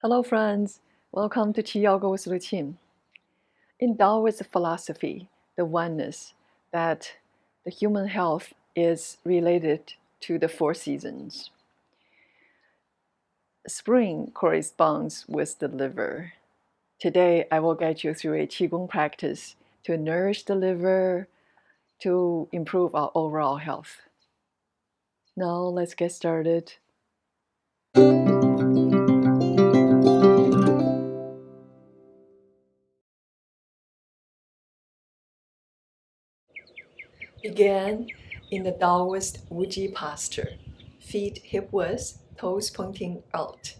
Hello friends, welcome to QiYoga with LuChin. In Taoist philosophy, the oneness that the human health is related to the four seasons. Spring corresponds with the liver. Today I will guide you through a Qigong practice to nourish the liver, to improve our overall health. Now let's get started. Begin in the Taoist Wuji posture. Feet hip-width, toes pointing out.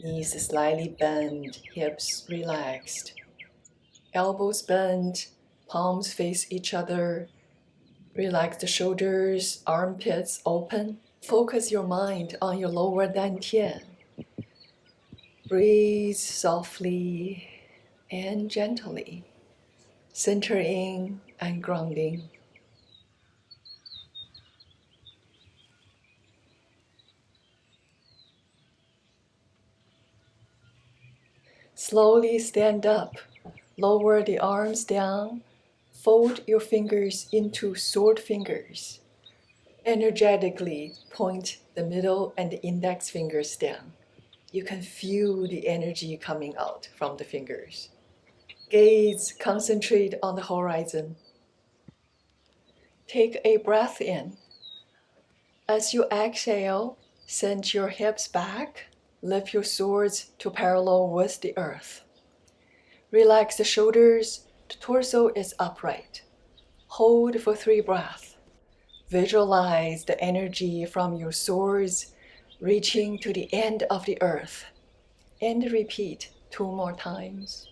Knees slightly bent, hips relaxed. Elbows bent, palms face each other. Relax the shoulders, armpits open. Focus your mind on your lower dantian. Breathe softly and gently, centering and grounding. Slowly stand up, lower the arms down, fold your fingers into sword fingers. Energetically point the middle and the index fingers down. You can feel the energy coming out from the fingers. Gaze, concentrate on the horizon. Take a breath in. As you exhale, send your hips back. Lift your swords to parallel with the earth. Relax the shoulders, the torso is upright. Hold for 3 breaths. Visualize the energy from your swords reaching to the end of the earth. And repeat 2 more times.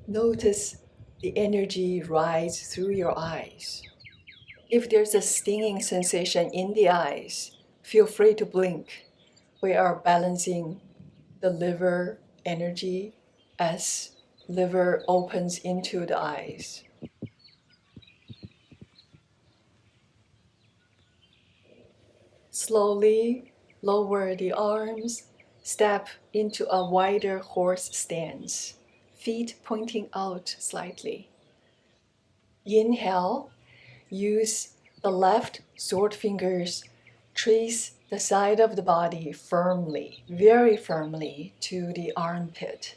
Notice the energy rise through your eyes. If there's a stinging sensation in the eyes, feel free to blink. We are balancing the liver energy as liver opens into the eyes. Slowly lower the arms, step into a wider horse stance, feet pointing out slightly. Inhale, use the left sword fingers, trace the side of the body firmly, very firmly to the armpit.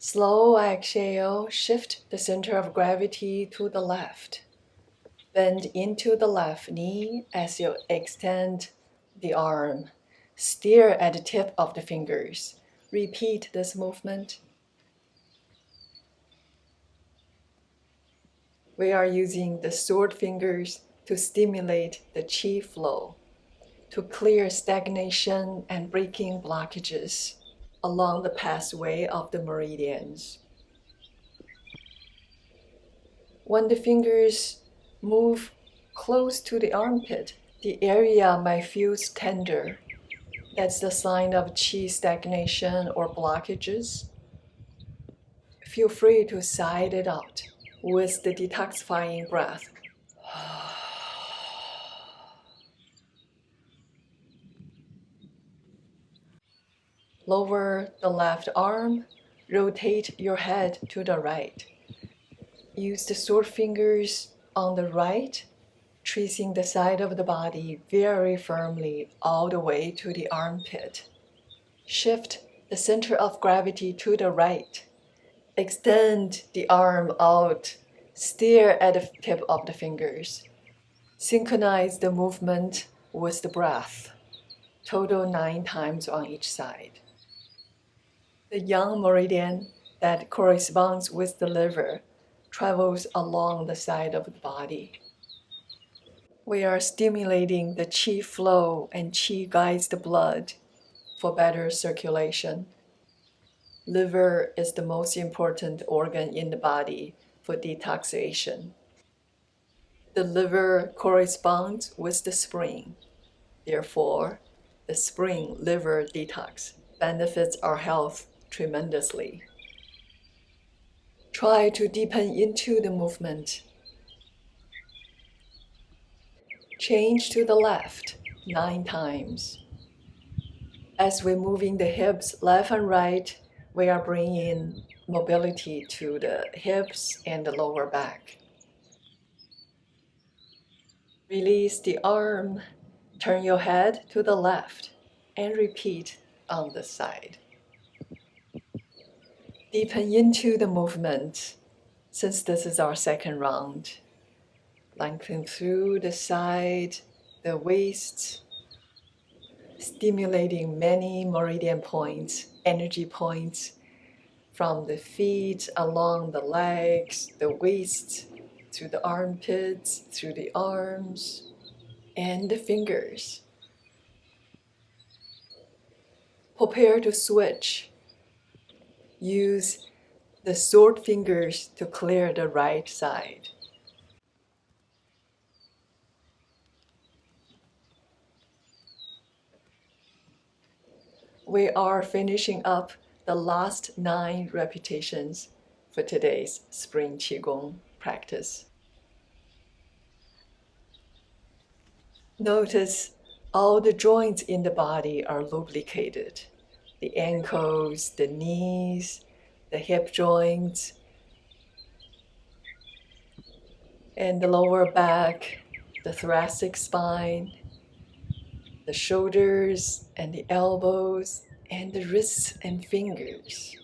Slow exhale, shift the center of gravity to the left. Bend into the left knee as you extend the arm. Steer at the tip of the fingers. Repeat this movement. We are using the sword fingers to stimulate the qi flow, to clear stagnation and breaking blockages along the pathway of the meridians. When the fingers move close to the armpit, the area might feel tender. That's the sign of qi stagnation or blockages. Feel free to sigh it out with the detoxifying breath. Lower the left arm, rotate your head to the right. Use the sword fingers on the right, tracing the side of the body very firmly all the way to the armpit. Shift the center of gravity to the right. Extend the arm out. Steer at the tip of the fingers. Synchronize the movement with the breath. Total 9 times on each side. The yang meridian that corresponds with the liver travels along the side of the body. We are stimulating the qi flow, and qi guides the blood for better circulation. Liver is the most important organ in the body for detoxification. The liver corresponds with the spring. Therefore, the spring liver detox benefits our health tremendously. Try to deepen into the movement. Change to the left 9 times. As we're moving the hips left and right, we are bringing mobility to the hips and the lower back. Release the arm, turn your head to the left, and repeat on the side. Deepen into the movement, since this is our second round. Lengthen through the side, the waist, stimulating many meridian points, energy points, from the feet, along the legs, the waist, to the armpits, through the arms, and the fingers. Prepare to switch. Use the sword fingers to clear the right side. We are finishing up the last 9 repetitions for today's spring Qigong practice. Notice all the joints in the body are lubricated. The ankles, the knees, the hip joints, and the lower back, the thoracic spine, the shoulders and the elbows, and the wrists and fingers.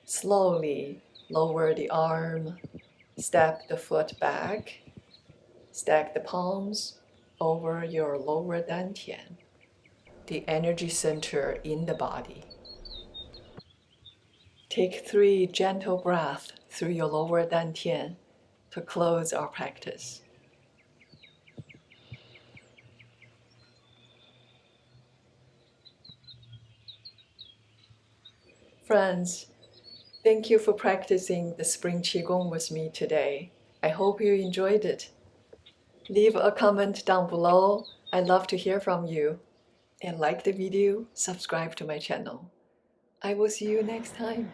Slowly lower the arm, step the foot back, stack the palms over your lower dantian, the energy center in the body. Take 3 gentle breaths through your lower dantian to close our practice. Friends, thank you for practicing the spring Qigong with me today. I hope you enjoyed it. Leave a comment down below. I'd love to hear from you. And like the video, subscribe to my channel. I will see you next time.